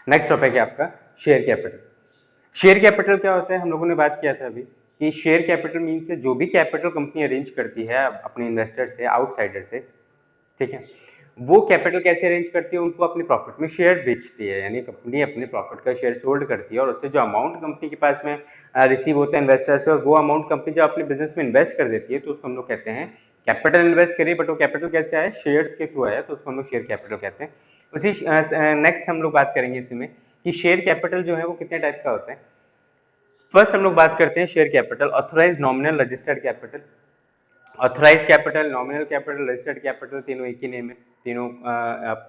Next topic है आपका share capital. Share capital क्या होता है, हम लोगों ने बात किया था अभी कि शेयर कैपिटल मीन्स जो भी कैपिटल कंपनी अरेंज करती है अपने इन्वेस्टर से, आउटसाइडर से, ठीक है, वो कैपिटल कैसे अरेंज करती है, उनको अपने प्रॉफिट में शेयर बेचती है, यानी कंपनी अपने प्रॉफिट का शेयर होल्ड करती है और उससे जो अमाउंट कंपनी के पास में रिसीव होता है इन्वेस्टर से, और वो अमाउंट कंपनी जब अपने बिजनेस में इन्वेस्ट कर देती है तो उसको हम लोग कहते हैं कैपिटल इन्वेस्ट करिए, बट वो कैपिटल कैसे आया, शेयर्स के थ्रू आया, तो उसको हम लोग शेयर कैपिटल कहते हैं। उसी नेक्स्ट हम लोग बात करेंगे इसमें कि शेयर कैपिटल जो है वो कितने टाइप का होता है। फर्स्ट हम लोग बात करते हैं share capital, authorise, nominal, registered capital. Authorise capital, nominal capital, registered capital तीनों एक ही नेम है, तीनों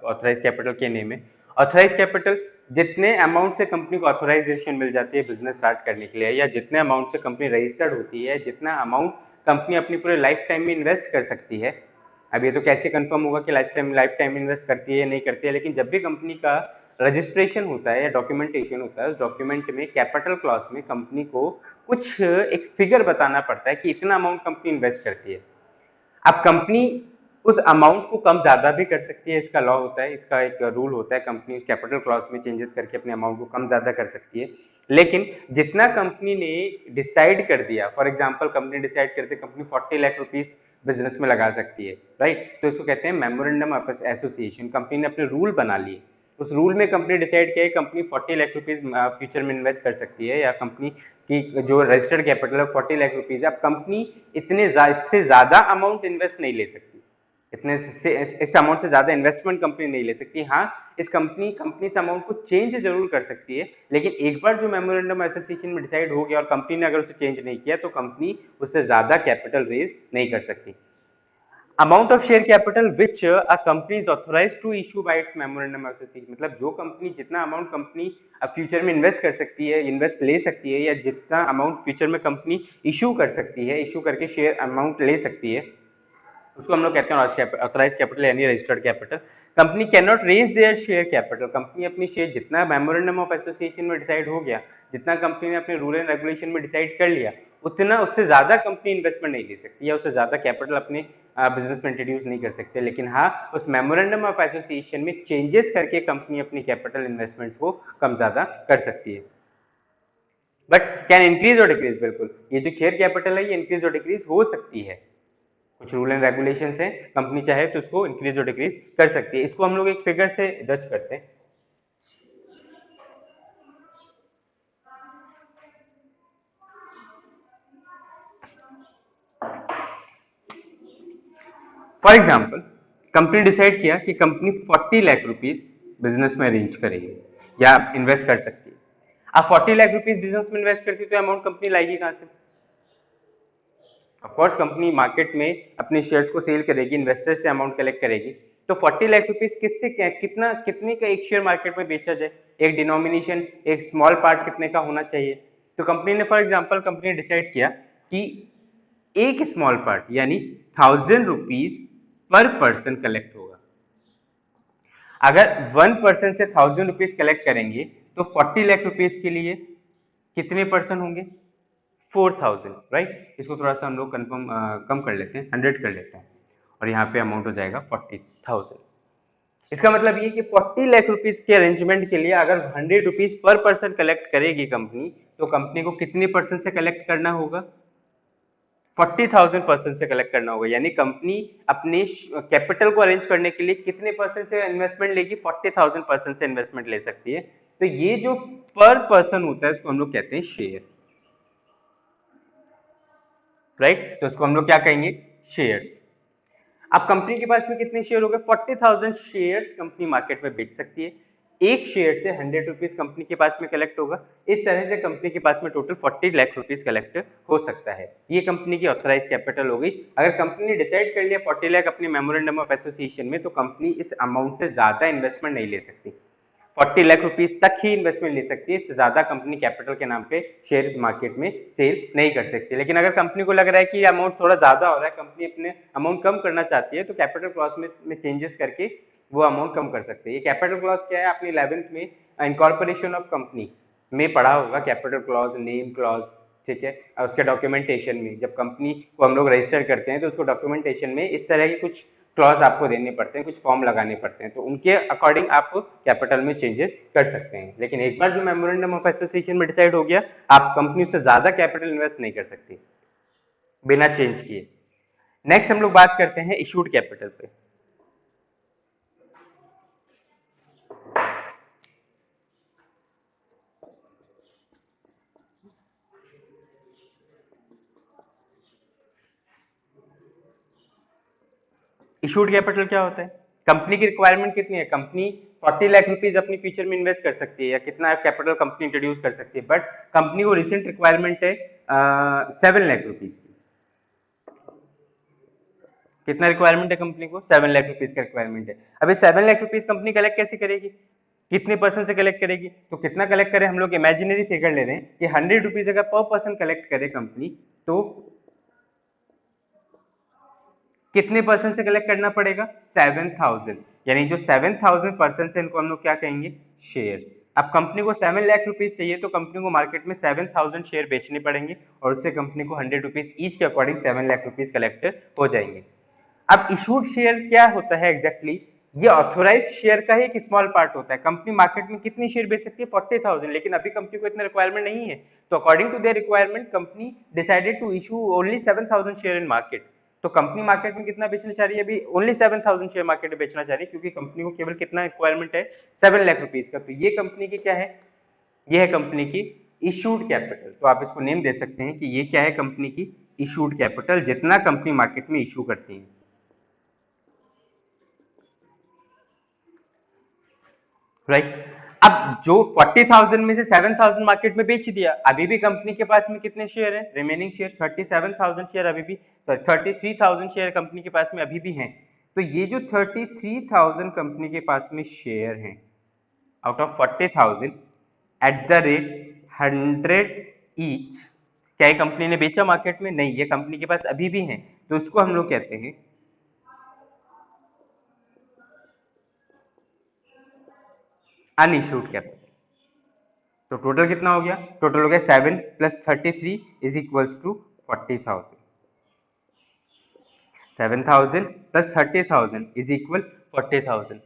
ऑथराइज कैपिटल के नेम है। ऑथराइज कैपिटल जितने अमाउंट से कंपनी को ऑथराइजेशन मिल जाती है बिजनेस स्टार्ट करने के लिए, या जितने अमाउंट से कंपनी रजिस्टर्ड होती है, जितना अमाउंट कंपनी अपनी पूरे लाइफ टाइम में इन्वेस्ट कर सकती है। अब ये तो कैसे कंफर्म होगा कि लाइफ टाइम इन्वेस्ट करती है या नहीं करती है, लेकिन जब भी कंपनी का रजिस्ट्रेशन होता है या डॉक्यूमेंटेशन होता है, उस डॉक्यूमेंट में कैपिटल क्लॉज में कंपनी को कुछ एक फिगर बताना पड़ता है कि इतना अमाउंट कंपनी इन्वेस्ट करती है। अब कंपनी उस अमाउंट को कम ज्यादा भी कर सकती है, इसका लॉ होता है, इसका एक रूल होता है, कंपनी कैपिटल क्लॉज में चेंजेस करके अपने अमाउंट को कम ज्यादा कर सकती है। लेकिन जितना कंपनी ने डिसाइड कर दिया, फॉर एग्जांपल कंपनी डिसाइड करती है कंपनी 40 लाख रुपीस बिजनेस में लगा सकती है, राइट, तो इसको कहते हैं मेमोरेंडम ऑफ एसोसिएशन। कंपनी ने अपने रूल बना लिए, उस रूल में कंपनी डिसाइड किया है कंपनी 40 लाख रुपीज फ्यूचर में इन्वेस्ट कर सकती है, या कंपनी की जो रजिस्टर्ड कैपिटल है 40 लाख रुपीज है। अब कंपनी इससे ज्यादा अमाउंट इन्वेस्ट नहीं ले सकती, इतने से इस अमाउंट से ज्यादा इन्वेस्टमेंट कंपनी नहीं ले सकती। हाँ, इस कंपनी इस अमाउंट को चेंज जरूर कर सकती है, लेकिन एक बार जो मेमोरेंडम एसोसिएशन में डिसाइड हो गया और कंपनी ने अगर उसे चेंज नहीं किया तो कंपनी उससे ज्यादा कैपिटल रेज नहीं कर सकती। Amount of share capital which a company is authorised to issue by its memorandum of association, मतलब जो कंपनी जितना अमाउंट कंपनी अब फ्यूचर में इन्वेस्ट कर सकती है, इन्वेस्ट ले सकती है, या जितना अमाउंट फ्यूचर में कंपनी इशू कर सकती है, इशू करके शेयर अमाउंट ले सकती है, उसको हम लोग कहते हैं ऑथराइज कैपिटल यानी registered capital. Company can not raise their share capital, company अपनी शेयर जितना मेमोरेंडम ऑफ एसोसिएशन में डिसाइड हो गया, जितना कंपनी ने अपने रूल एंड रेगुलेशन में डिसाइड कर लिया, उतना उससे ज्यादा कंपनी इन्वेस्टमेंट नहीं ले सकती, या उससे ज्यादा कैपिटल अपने बिजनेस में इंट्रोड्यूस नहीं कर सकते। लेकिन हाँ, उस मेमोरेंडम ऑफ एसोसिएशन में चेंजेस करके कंपनी अपनी कैपिटल इन्वेस्टमेंट को कम ज्यादा कर सकती है, बट कैन इंक्रीज और डिक्रीज। बिल्कुल, ये जो शेयर कैपिटल है ये इंक्रीज और डिक्रीज हो सकती है, कुछ रूल एंड रेगुलेशन है, कंपनी चाहे तो उसको इंक्रीज और डिक्रीज कर सकती है। इसको हम लोग एक फिगर से जज करते हैं। फॉर एग्जाम्पल, कंपनी डिसाइड किया कि कंपनी 40 लाख रुपीज बिजनेस में अरेंज करेगी या इन्वेस्ट कर सकती है। अब 40 लाख रुपीज बिजनेस में इन्वेस्ट करती है तो अमाउंट कंपनी लाएगी कहां से? ऑफकोर्स कंपनी मार्केट में अपने शेयर्स को सेल करेगी, इन्वेस्टर से अमाउंट कलेक्ट करेगी, तो 40 लाख रुपीज किससे कितने का एक शेयर मार्केट में बेचा जाए, एक डिनोमिनेशन, एक स्मॉल पार्ट कितने का होना चाहिए। तो कंपनी ने फॉर एग्जांपल कंपनी ने डिसाइड किया कि एक स्मॉल पार्ट यानी 1000 रुपीज पर पर्सन कलेक्ट होगा। अगर 1 पर्सन से 1000 रुपीज कलेक्ट करेंगे तो 40 लाख रुपीज के लिए कितने पर्सन होंगे? 4000, राइट। इसको थोड़ा सा हम लोग कंफर्म कम कर लेते हैं, 100 कर लेते हैं, और यहाँ पे अमाउंट हो जाएगा 40,000। इसका मतलब ये कि 40 लाख रुपीज के अरेंजमेंट के लिए अगर 100 रुपीज पर पर्सन कलेक्ट करेगी कंपनी, तो कंपनी को कितने पर्सन से कलेक्ट करना होगा? 40,000 पर्सन से कलेक्ट करना होगा, यानी कंपनी अपने कैपिटल को अरेंज करने के लिए कितने पर्सन से इन्वेस्टमेंट लेगी? 40,000 पर्सन से इन्वेस्टमेंट ले सकती है। तो ये जो पर पर्सन होता है इसको हम लोग कहते हैं शेयर, राइट। तो इसको हम लोग क्या कहेंगे? शेयर्स। अब कंपनी के पास में कितने शेयर हो गए? 40,000 शेयर कंपनी मार्केट में बेच सकती है। एक शेयर से 100 रुपीज कंपनी के पास में कलेक्ट होगा। इस तरह से कंपनी के पास में टोटल 40 लाख रुपीज कलेक्ट हो सकता है। ये कंपनी की ऑथराइज कैपिटल हो गई। अगर कंपनी ने डिसाइड कर लिया 40 लाख अपने मेमोरेंडम ऑफ एसोसिएशन में, तो कंपनी इस अमाउंट से ज्यादा इन्वेस्टमेंट नहीं ले सकती, 40 लाख रुपीज तक ही इन्वेस्टमेंट ले सकती है, इससे ज्यादा कंपनी कैपिटल के नाम पे शेयर मार्केट में सेल नहीं कर सकती। लेकिन अगर कंपनी को लग रहा है कि ये अमाउंट थोड़ा ज्यादा हो रहा है, कंपनी अपने अमाउंट कम करना चाहती है, तो कैपिटल क्लॉज में चेंजेस करके वो अमाउंट कम कर सकते हैं। ये कैपिटल क्लॉज क्या है? आपने 11th में इनकॉर्पोरेशन ऑफ कंपनी में पढ़ा होगा, कैपिटल क्लॉज, नेम क्लॉज, ठीक है। और उसके डॉक्यूमेंटेशन में जब कंपनी को हम लोग रजिस्टर करते हैं तो उसको डॉक्यूमेंटेशन में इस तरह की कुछ क्लॉज आपको देने पड़ते हैं, कुछ फॉर्म लगाने पड़ते हैं, तो उनके अकॉर्डिंग आप कैपिटल में चेंजेस कर सकते हैं। लेकिन एक बार जो मेमोरेंडम ऑफ एसोसिएशन में डिसाइड हो गया, आप कंपनी से ज्यादा कैपिटल इन्वेस्ट नहीं कर सकते बिना चेंज किए। नेक्स्ट हम लोग बात करते हैं इशूड कैपिटल पे। इशूड कैपिटल क्या होता है? कंपनी की रिक्वायरमेंट कितनी है? कंपनी 40 लाख रुपीज अपनी फ्यूचर में इन्वेस्ट कर सकती है या कितना कैपिटल कंपनी इंट्रोड्यूस कर सकती है, बट कंपनी को रिसेंट रिक्वायरमेंट है 7 लाख रुपीज की। कितना रिक्वायरमेंट है कंपनी को? 7 लाख रुपीज का रिक्वायरमेंट है। अभी 7 लाख रुपीज कंपनी कलेक्ट कैसे करेगी? कितने परसेंट से कलेक्ट करेगी? तो कितना कलेक्ट करे, हम लोग इमेजिनरी फिगर ले रहे हैं कि 100 रुपीज अगर पर पर्सन कलेक्ट करे कंपनी, तो कितने परसेंट से कलेक्ट करना पड़ेगा? 7000। यानी जो 7000 परसेंट है इनको हम लोग क्या कहेंगे? शेयर। अब कंपनी को 7 लाख रुपीज चाहिए तो कंपनी को मार्केट में 7000 शेयर बेचने पड़ेंगे और उससे कंपनी को 100 रुपीज ईच के अकॉर्डिंग 7 लाख रुपीज कलेक्ट हो जाएंगे। अब इशूड शेयर क्या होता है एग्जैक्टली? ये ऑथोराइज शेयर का ही एक स्मॉल पार्ट होता है। कंपनी मार्केट में कितनी शेयर बेच सकती है? 40,000, लेकिन अभी कंपनी को इतना रिक्वायरमेंट नहीं है, तो according to their requirement company decided to issue only 7000 share in market. तो कंपनी मार्केट में कितना बेचना चाह रही है? अभी ओनली 7000 शेयर मार्केट में बेचना चाह रही है, क्योंकि कंपनी को केवल कितना रिक्वायरमेंट है? 7 लाख रुपीज का। तो ये कंपनी की क्या है? ये है कंपनी की इशूड कैपिटल। तो आप इसको नेम दे सकते हैं कि ये क्या है? कंपनी की इशूड कैपिटल, जितना कंपनी मार्केट में इशू करती है। राइट। अब जो 40,000 में से 7,000 मार्केट में बेच दिया, अभी भी कंपनी के पास में कितने शेयर है? रिमेनिंग शेयर 37,000 शेयर अभी भी, 33,000 शेयर कंपनी के पास में अभी भी हैं। तो ये जो 33,000 कंपनी के पास में शेयर हैं out of 40,000 at the rate 100 each, क्या ये कंपनी ने बेचा मार्केट में? नहीं, ये कंपनी के पास अभी भी हैं, तो उसको हम लोग कहते हैं अनइश्यूड कैपिटल। तो टोटल कितना हो गया? टोटल हो गया 7 plus 33 is equals to 40,000। 7,000 plus 30,000 is equal 40,000।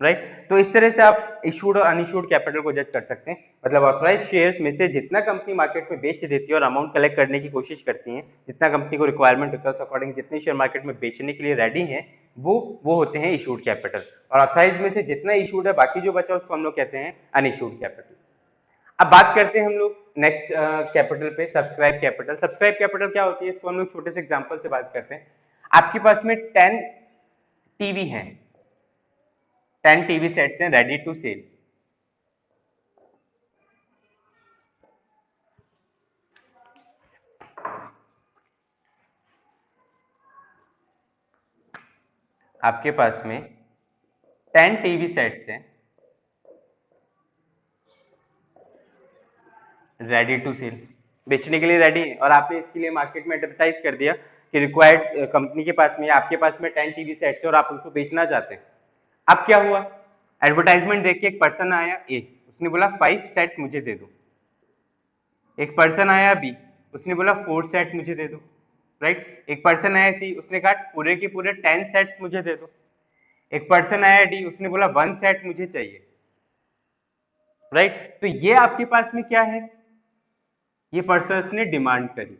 Right. तो इस तरह से आप इशूड और अनइशूड कैपिटल को जज कर सकते हैं। मतलब ऑथराइज शेयर्स में से जितना कंपनी मार्केट में बेच देती है और अमाउंट कलेक्ट करने की कोशिश करती है, जितना कंपनी को रिक्वायरमेंट होता है, उस अकॉर्डिंग जितने शेयर मार्केट में बेचने के लिए रेडी हैं, वो होते हैं इशूड कैपिटल। और ऑथराइज में से जितना इशूड है, बाकी जो बचा उसको हम लोग कहते हैं अनइशूड कैपिटल। अब बात करते हैं हम लोग नेक्स्ट कैपिटल पे, सब्सक्राइब कैपिटल। सब्सक्राइब कैपिटल क्या होती है? इसको हम लोग छोटे से एग्जांपल से बात करते हैं। आपके पास में 10 टीवी हैं, 10 टीवी सेट्स हैं रेडी टू सेल। आपके पास में 10 टीवी सेट्स हैं रेडी टू सेल, बेचने के लिए रेडी है, और आपने इसके लिए मार्केट में एडवर्टाइज कर दिया कि रिक्वायर्ड कंपनी के पास में, आपके पास में 10 टीवी सेट्स है और आप उनको बेचना चाहते हैं। अब क्या हुआ? एडवर्टाइजमेंट देख के एक पर्सन आया ए, उसने बोला 5 सेट मुझे दे दो। एक पर्सन आया बी, उसने बोला 4 सेट मुझे दे दो। राइट। एक पर्सन आया सी, उसने कहा पूरे के पूरे 10 सेट्स मुझे दे दो। एक पर्सन आया डी, उसने बोला 1 सेट मुझे चाहिए। राइट। तो ये आपके पास में क्या है? ये पर्सन ने डिमांड करी।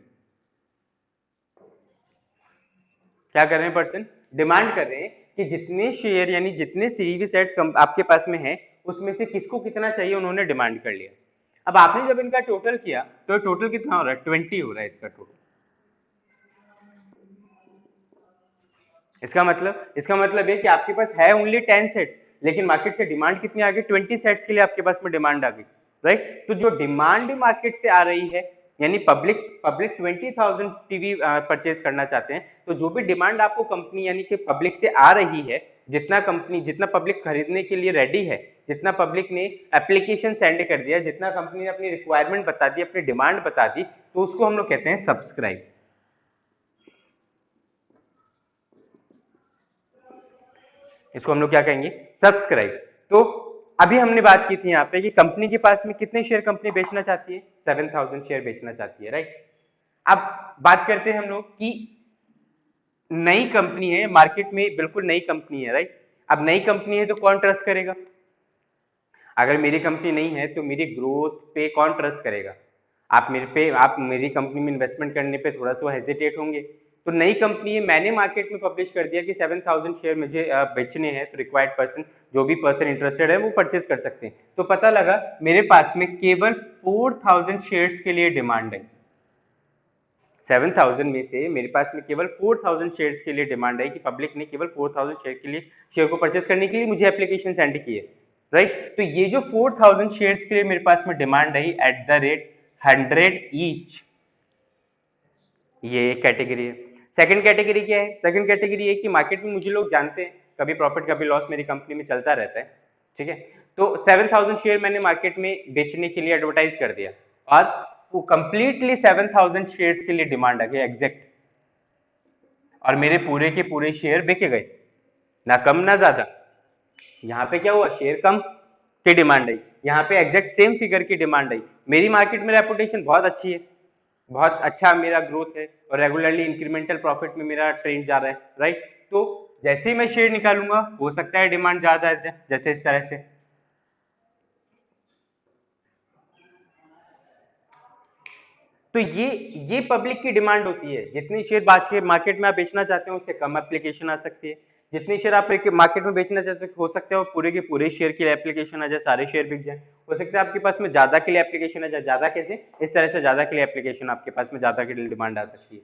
क्या कर रहे हैं? पर्सन डिमांड कर रहे हैं कि जितने शेयर यानी जितने सीवी सेट्स आपके पास में है, उसमें से किसको कितना चाहिए, उन्होंने डिमांड कर लिया। अब आपने जब इनका टोटल किया तो टोटल कितना हो रहा है? 20 हो रहा है इसका टोटल। इसका मतलब है कि आपके पास है ओनली 10 सेट्स, लेकिन मार्केट से डिमांड कितनी आ गई? 20 सेट्स के लिए आपके पास में डिमांड आ गई। राइट। तो जो डिमांड मार्केट से आ रही है, यानी पब्लिक 20,000 टीवी परचेज करना चाहते हैं, तो जो भी डिमांड आपको कंपनी यानी कि पब्लिक से आ रही है, जितना पब्लिक खरीदने के लिए रेडी है, जितना पब्लिक ने एप्लीकेशन सेंड कर दिया, जितना कंपनी ने अपनी रिक्वायरमेंट बता दी, अपनी डिमांड बता दी, तो उसको हम लोग कहते हैं सब्सक्राइब। इसको हम लोग क्या कहेंगे? सब्सक्राइब। तो अभी हमने बात की थी यहाँ पे कि कंपनी के पास में कितने शेयर कंपनी बेचना चाहती है? 7,000 शेयर बेचना चाहती है। राइट। अब बात करते हैं हम लोग कि नई कंपनी है मार्केट में, बिल्कुल नई कंपनी है, राइट। अब नई कंपनी है तो कौन ट्रस्ट करेगा? अगर मेरी कंपनी नहीं है तो मेरी ग्रोथ पे कौन ट्रस्ट करेगा? आप मेरी कंपनी में इन्वेस्टमेंट करने पे थोड़ा सा हेजिटेट होंगे। तो नई कंपनी है, मैंने मार्केट में पब्लिश कर दिया कि 7,000 शेयर मुझे बेचने हैं, तो रिक्वायर्ड पर्सन, जो भी पर्सन इंटरेस्टेड है वो परचेज कर सकते हैं। तो पता लगा मेरे पास में केवल 4,000 शेयर्स के लिए डिमांड है। 7,000 में से मेरे पास में केवल 4,000 शेयर्स के लिए डिमांड है, कि पब्लिक ने केवल 4,000 शेयर के लिए, शेयर को परचेज करने के लिए मुझे एप्लीकेशन सेंड की है, राइट। तो ये जो 4,000 शेयर्स के लिए मेरे पास में demand I at the rate 100 each, ये एक कैटेगरी है। सेकंड कैटेगरी क्या है? सेकंड कैटेगरी है कि मार्केट में मुझे लोग जानते हैं, कभी प्रॉफिट कभी लॉस मेरी कंपनी में चलता रहता है, ठीक है। तो 7,000 शेयर मैंने मार्केट में बेचने के लिए एडवर्टाइज कर दिया, और वो कंप्लीटली 7,000 शेयर्स के लिए डिमांड आ गई एग्जैक्ट, और मेरे पूरे के पूरे शेयर बिके गए, ना कम ना ज्यादा। यहाँ पे क्या हुआ? शेयर कम की डिमांड आई, यहाँ पे एग्जैक्ट सेम फिगर की डिमांड आई। मेरी मार्केट में रेपुटेशन बहुत अच्छी है, बहुत अच्छा मेरा ग्रोथ है, और रेगुलरली इंक्रीमेंटल प्रॉफिट में मेरा ट्रेंड जा रहा है, राइट। तो जैसे ही मैं शेयर निकालूंगा, हो सकता है डिमांड ज्यादा है, जैसे इस तरह से। तो ये पब्लिक की डिमांड होती है, जितनी शेयर मार्केट में आप बेचना चाहते हो उससे कम एप्लीकेशन आ सकती है, जितनी शेयर आप मार्केट में बेचना चाहते हो सकता है वो पूरे के पूरे शेयर के लिए एप्लीकेशन आ जाए, सारे शेयर बिक जाए। हो सकता है आपके पास में ज्यादा के लिए एप्लीकेशन आ जाए, ज्यादा कैसे? इस तरह से ज्यादा के लिए एप्लीकेशन आपके पास में ज्यादा के लिए डिमांड आ सकती है,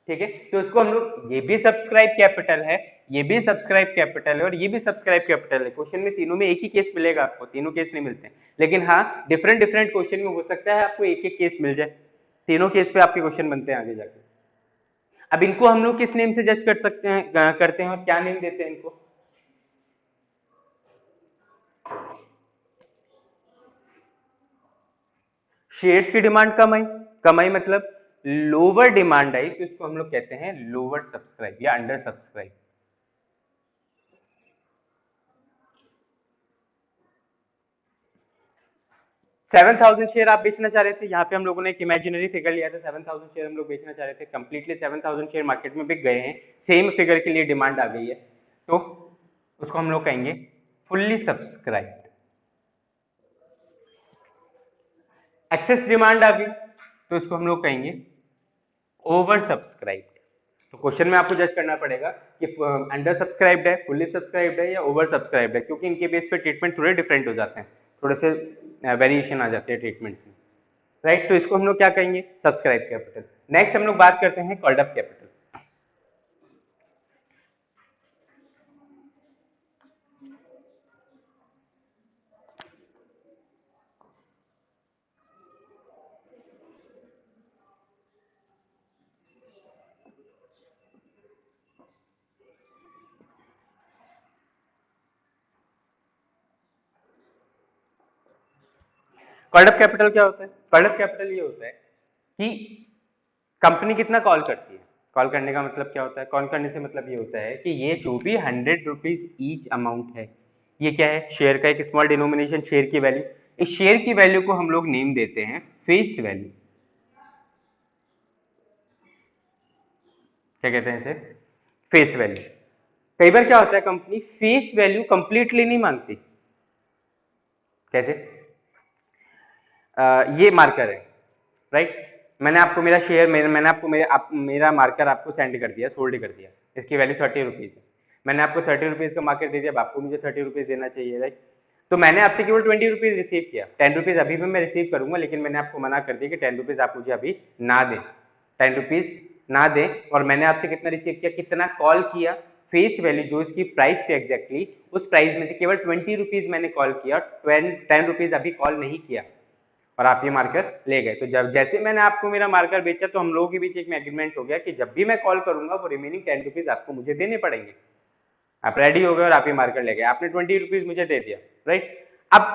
ठीक है। तो उसको हम लोग, ये भी सब्सक्राइब कैपिटल है, ये भी सब्सक्राइब कैपिटल है, और ये भी सब्सक्राइब कैपिटल है। क्वेश्चन में तीनों में एक ही केस मिलेगा आपको, तीनों केस नहीं मिलते, लेकिन हाँ डिफरेंट डिफरेंट क्वेश्चन में हो सकता है आपको एक एक केस मिल जाए, तीनों केस पे आपके क्वेश्चन बनते हैं आगे जाके। अब इनको हम लोग किस नेम से जज कर सकते हैं, करते हैं, और क्या नेम देते हैं इनको? शेयर्स की डिमांड कम आई, कम आई मतलब लोअर डिमांड आई, तो इसको हम लोग कहते हैं लोअर सब्सक्राइब या अंडर सब्सक्राइब। 7,000 शेयर आप बेचना चाह रहे थे, यहाँ पे हम लोगों ने एक इमेजिनरी फिगर लिया था, 7,000 शेयर हम लोग बेचना चाह रहे थे, कंप्लीटली 7,000 शेयर मार्केट में बिक गए हैं, सेम फिगर के लिए डिमांड आ गई है, तो उसको हम लोग कहेंगे फुल्ली सब्सक्राइब। एक्सेस डिमांड आ गई तो इसको हम लोग कहेंगे ओवर सब्सक्राइब। तो क्वेश्चन में आपको जज करना पड़ेगा कि अंडर सब्सक्राइब्ड है, फुल्ली सब्सक्राइब्ड है, या ओवर सब्सक्राइब्ड है, क्योंकि इनके बेस पे ट्रीटमेंट थोड़े डिफरेंट हो जाते हैं, थोड़े से वेरिएशन आ जाते हैं ट्रीटमेंट में, राइट। तो इसको हम लोग क्या कहेंगे? Subscribe capital. नेक्स्ट हम लोग बात करते हैं called up capital. Called up capital क्या होता है? कॉल्ड अप कैपिटल ये होता है कि कंपनी कितना कॉल करती है। कॉल करने का मतलब क्या होता है? कॉल करने से मतलब ये होता है कि ये जो भी 100 रुपीज ईच अमाउंट है, ये क्या है? शेयर का एक स्मॉल डिनोमिनेशन, शेयर की वैल्यू। इस शेयर की वैल्यू को हम लोग नेम देते हैं फेस वैल्यू। क्या कहते हैं इसे? Face value. कई बार क्या होता है, कंपनी फेस वैल्यू कंप्लीटली नहीं मांगती। कैसे? ये मार्कर है, राइट। मैंने आपको मेरा शेयर, मैंने आपको मेरा मार्कर आपको सेंड कर दिया, सोल्ड कर दिया, इसकी वैल्यू 30 रुपीज है। मैंने आपको 30 रुपीज का मार्कर दे दिया, अब आपको मुझे 30 रुपीज देना चाहिए, राइट। तो मैंने आपसे केवल 20 रुपीज रिसीव किया, 10 रुपीज अभी भी मैं रिसीव करूंगा, लेकिन मैंने आपको मना कर दिया कि 10 रुपीज आप मुझे अभी ना दें, 10 रुपीज ना दें। और मैंने आपसे कितना रिसीव किया, कितना कॉल किया, फेस वैल्यू जो इसकी प्राइस थी एग्जैक्टली, उस प्राइस में से केवल 20 रुपीज मैंने कॉल किया, 10 रुपीज अभी कॉल नहीं किया, और आप ये मार्कर ले गए। तो जब जैसे मैंने आपको मेरा मार्कर बेचा, तो हम लोगों के बीच एक में एग्रीमेंट हो गया कि जब भी मैं कॉल करूंगा वो रिमेनिंग 10 रुपीज आपको मुझे देने पड़ेंगे। आप रेडी हो गए और आप ये मार्कर ले गए, आपने 20 रुपीज मुझे दे दिया, राइट। अब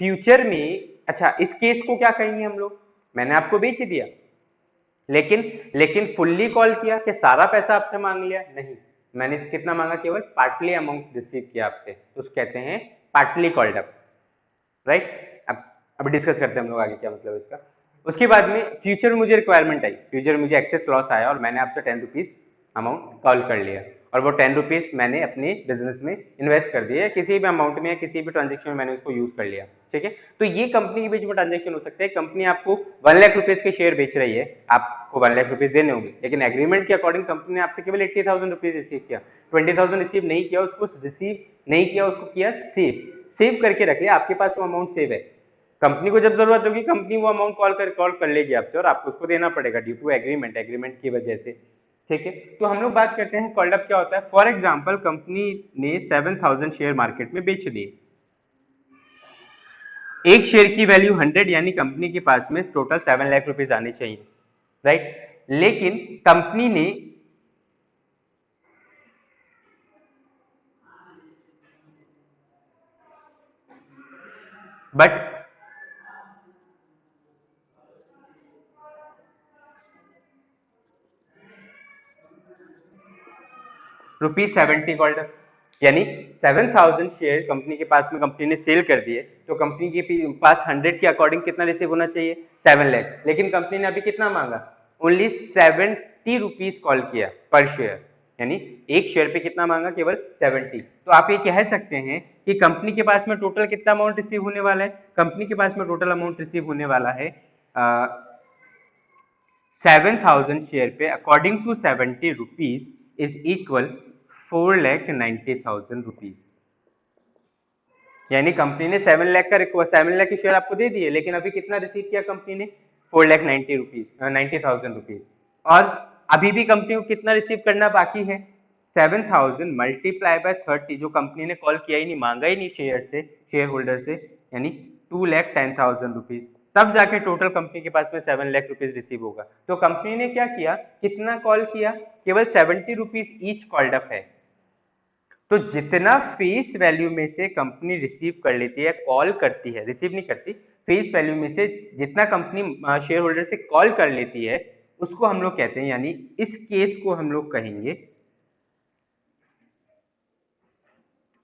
फ्यूचर में, अच्छा इस केस को क्या कहेंगे हम लोग? मैंने आपको बेच दिया, लेकिन लेकिन फुल्ली कॉल किया कि सारा पैसा आपसे मांग लिया? नहीं, मैंने कितना मांगा? केवल पार्टली अमाउंट रिसीव किया आपसे, तो उसको कहते हैं पार्टली कॉल्ड अप, राइट। अब डिस्कस करते हैं हम लोग आगे क्या मतलब इसका। उसके बाद में फ्यूचर में मुझे रिक्वायरमेंट आई, फ्यूचर में मुझे एक्सेस लॉस आया, और मैंने आपसे 10 रुपीज अमाउंट कॉल कर लिया और वो 10 रुपीज़ मैंने अपने बिजनेस में इन्वेस्ट कर दिया, किसी भी अमाउंट में या किसी भी ट्रांजेक्शन में मैंने उसको यूज कर लिया, ठीक है। तो ये कंपनी के बीच में ट्रांजेक्शन हो सकता है। कंपनी आपको 1,00,000 रुपीज के शेयर बेच रही है, आपको 1,00,000 रुपीज देने होंगे, लेकिन एग्रीमेंट के अकॉर्डिंग कंपनी ने आपसे केवल 80,000 रुपीज रिसीव किया, 20,000 रिसीव नहीं किया, उसको रिसीव नहीं किया, उसको किया सेव करके रख लिया, आपके पास वो अमाउंट सेव है। कंपनी को जब जरूरत होगी कंपनी वो अमाउंट कॉल कर लेगी आपसे और आपको उसको देना पड़ेगा ड्यू टू एग्रीमेंट की वजह से, ठीक है। तो हम लोग बात करते हैं कॉल्ड अप क्या होता है। फॉर एग्जांपल कंपनी ने 7,000 शेयर मार्केट में बेच दिए, एक शेयर की वैल्यू 100, यानी कंपनी के पास में टोटल 7 लाख रुपीज आने चाहिए, राइट। लेकिन कंपनी ने बट ₹70 कॉल्ड अप, यानी 7,000 शेयर कंपनी के पास में कंपनी ने सेल कर दिए, तो कंपनी के पास 100 के अकॉर्डिंग कितना रिसीव होना चाहिए, 7 लाख, लेकिन कंपनी ने अभी कितना मांगा, ओनली 70 रुपीज कॉल किया पर शेयर, यानी एक शेयर पे कितना मांगा, केवल 70। तो आप ये कह सकते हैं कि कंपनी के पास में टोटल कितना अमाउंट रिसीव होने वाला है, कंपनी के पास में टोटल अमाउंट रिसीव होने वाला है 7,000 शेयर पे according to 70 rupees is equal 4,90,000 rupees, यानी कंपनी ने 7 लाख के शेयर आपको दे दिए, लेकिन अभी कितना रिसीव किया कंपनी ने, 4,90,000 रुपीज। और अभी भी कंपनी को कितना रिसीव करना बाकी है, 7,000 मल्टीप्लाई बाय 30, जो कंपनी ने कॉल किया ही नहीं, मांगा ही नहीं शेयर से, शेयर होल्डर से, यानी 2,10,000 रुपीज, तब जाके टोटल कंपनी के पास में 7 लाख रुपीज रिसीव होगा। तो कंपनी ने क्या किया, कितना कॉल किया, केवल 70 रुपीज ईच कॉल्ड अप है। तो जितना फेस वैल्यू में से कंपनी रिसीव कर लेती है, कॉल करती है, रिसीव नहीं करती, फेस वैल्यू में से जितना कंपनी शेयर होल्डर से कॉल कर लेती है उसको हम लोग कहते हैं, यानी इस केस को हम लोग कहेंगे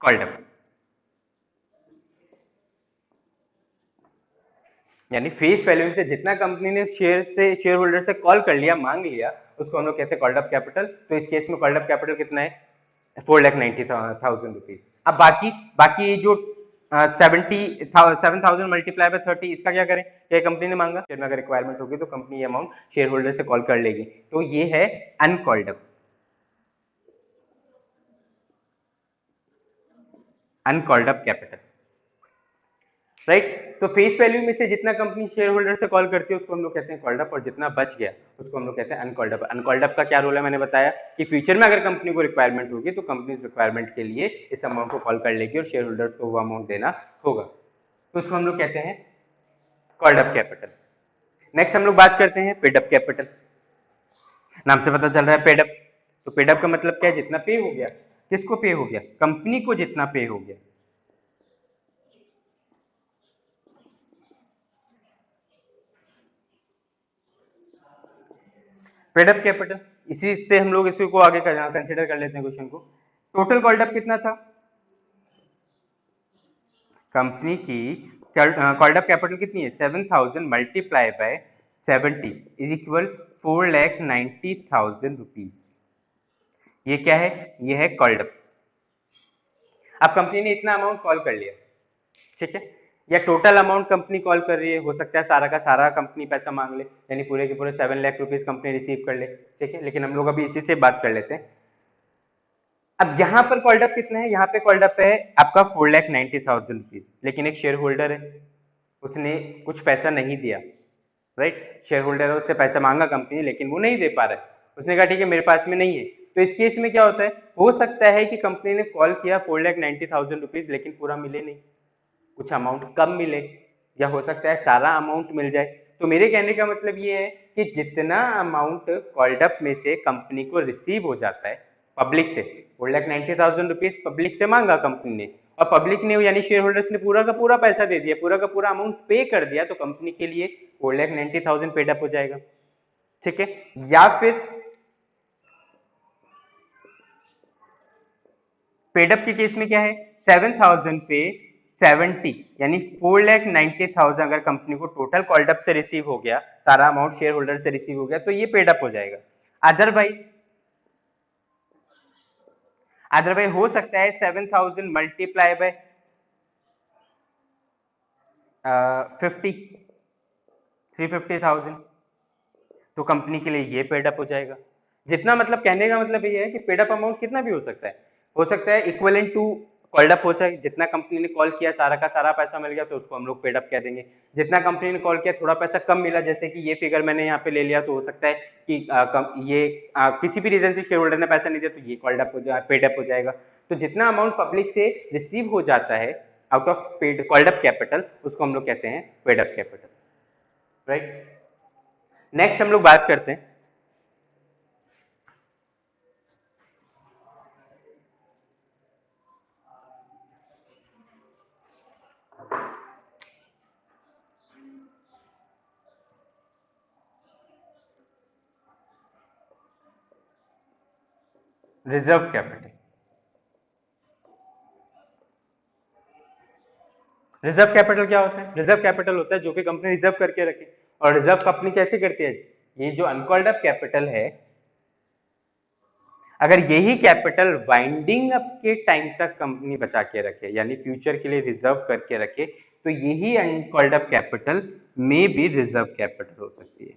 कॉल्ड अप, यानी फेस वैल्यू से जितना कंपनी ने शेयर होल्डर से कॉल कर लिया, मांग लिया, उसको हम लोग कहते हैं कॉल्ड अप कैपिटल। तो इस केस में कॉल्ड अप कैपिटल कितना है, 4,90,000 रुपीज। अब बाकी बाकी जो 7,000 मल्टीप्लाई बाय 30, इसका क्या करें, क्या कंपनी ने मांगा, शेयर में अगर रिक्वायरमेंट होगी तो कंपनी ये अमाउंट शेयर होल्डर से कॉल कर लेगी, तो ये है uncalled up, uncalled up capital, right. तो फेस वैल्यू में से जितना कंपनी शेयर होल्डर से कॉल करती है उसको हम लोग कहते हैं कॉल्ड अप, और जितना बच गया उसको हम लोग कहते हैं अनकॉल्ड अप। अनकॉल्ड अप का क्या रोल है, मैंने बताया कि फ्यूचर में अगर कंपनी को रिक्वायरमेंट होगी तो कंपनी इस रिक्वायरमेंट के लिए इस अमाउंट को कॉल कर लेगी और शेयर होल्डर को वो अमाउंट देना होगा, तो उसको हम लोग कहते हैं कॉल्ड अप कैपिटल। नेक्स्ट हम लोग बात करते हैं पेड अप कैपिटल। नाम से पता चल रहा है पेड अप, तो पेड अप का मतलब क्या है, जितना पे हो गया, किसको पे हो गया, कंपनी को जितना पे हो गया। पेड अप कैपिटल, इसी से हम लोग इसी को आगे कंसिडर कर लेते हैं क्वेश्चन को। टोटल कॉल्ड अप कितना था, कंपनी की कॉल्ड अप कैपिटल कितनी है, 7,000 multiply by 70 is equal 4,90,000 rupees, ये क्या है, ये है कॉल्ड अप। अब कंपनी ने इतना अमाउंट कॉल कर लिया, ठीक है, या टोटल अमाउंट कंपनी कॉल कर रही है, हो सकता है सारा का सारा कंपनी पैसा मांग ले, यानी पूरे के पूरे 7 लाख रुपीज कंपनी रिसीव कर ले, ठीक है, लेकिन हम लोग अभी इसी से बात कर लेते हैं। अब यहाँ पर कॉल्ड अप कितना है, यहाँ पे कॉल्ड अप है आपका 4,90,000 रुपीज, लेकिन एक शेयर होल्डर है, उसने कुछ पैसा नहीं दिया, राइट, शेयर होल्डर है, उससे पैसा मांगा कंपनी लेकिन वो नहीं दे पा रहा है, उसने कहा ठीक है मेरे पास में नहीं है। तो इस केस में क्या होता है, हो सकता है कि कंपनी ने कॉल किया 4,90,000 रुपीज, लेकिन पूरा मिले नहीं, कुछ अमाउंट कम मिले, या हो सकता है सारा अमाउंट मिल जाए। तो मेरे कहने का मतलब ये है कि जितना अमाउंट कॉल्ड अप में से कंपनी को रिसीव हो जाता है पब्लिक से, 4,90,000 रुपीज पब्लिक से मांगा कंपनी ने, और पब्लिक ने यानी शेयर होल्डर्स ने पूरा का पूरा पैसा दे दिया, पूरा का पूरा अमाउंट पे कर दिया, तो कंपनी के लिए 4,90,000 पेड अप हो जाएगा, ठीक है। या फिर पेडअप के केस में क्या है, 7,000 पे 70, यानी 4,90,000 अगर कंपनी को टोटल कॉल्ड अप से रिसीव हो गया, सारा अमाउंट शेयर होल्डर से रिसीव हो गया, तो ये पेडअप हो जाएगा। अदरवाइज अदरवाइज हो सकता है 7,000 मल्टीप्लाई बाय 350,000, तो कंपनी के लिए ये पेड अप हो जाएगा। जितना मतलब कहने का मतलब ये है कि पेड अप अमाउंट कितना भी हो सकता है इक्वलेंट टू कॉल्ड अप हो जाए। जितना कंपनी ने कॉल किया सारा का सारा पैसा मिल गया तो उसको हम लोग पेड अप कह देंगे। जितना कंपनी ने कॉल किया थोड़ा पैसा कम मिला, जैसे कि ये फिगर मैंने यहाँ पे ले लिया, तो हो सकता है कि किसी भी रीजन से शेयर होल्डर ने पैसा नहीं दिया तो ये कॉल्ड अप हो जाए, पेड अप हो जाएगा। तो जितना अमाउंट पब्लिक से रिसीव हो जाता है out of paid called up capital, उसको हम लोग कहते हैं paid up capital, right. Next हम लोग बात करते हैं रिजर्व कैपिटल। रिजर्व कैपिटल क्या होता है? रिजर्व कैपिटल होता है जो कि कंपनी रिजर्व करके रखे। और रिजर्व कंपनी कैसे करती है? ये जो अनकॉल्ड अप कैपिटल है, अगर यही कैपिटल वाइंडिंग अप के टाइम तक कंपनी बचा के रखे, यानी फ्यूचर के लिए रिजर्व करके रखे, तो यही अनकॉल्ड अप कैपिटल में भी रिजर्व कैपिटल हो सकती है।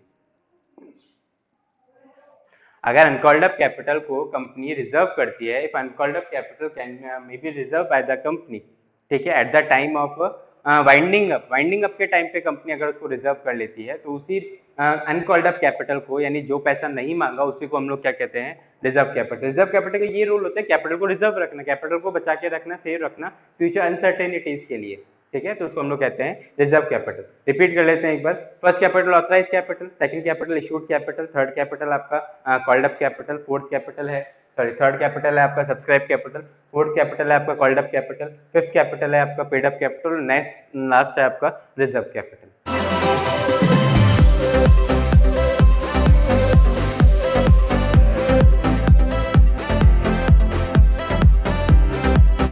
अगर अनकॉल्ड अप कैपिटल को कंपनी रिजर्व करती है, if uncalled up capital can may be reserve by the company, ठीक है, at the time of winding up के टाइम पे कंपनी अगर उसको रिजर्व कर लेती है, तो उसी अनकॉल्ड अप कैपिटल को, यानी जो पैसा नहीं मांगा, उसी को हम लोग क्या कहते हैं? Reserve capital. रिजर्व कैपिटल का ये रूल होता है कैपिटल को रिजर्व रखना, कैपिटल को बचा के रखना, सेव रखना फ्यूचर अनसर्टेनिटीज के लिए, ठीक है, तो उसको हम लोग कहते हैं रिजर्व कैपिटल। रिपीट कर लेते हैं एक बार। First capital authorise capital, second capital issued capital, third capital आपका called up capital, fourth capital है थर्ड कैपिटल है आपका सब्सक्राइब कैपिटल, फोर्थ कैपिटल है आपका called up capital, fifth capital है आपका paid up capital, next last है आपका रिजर्व कैपिटल।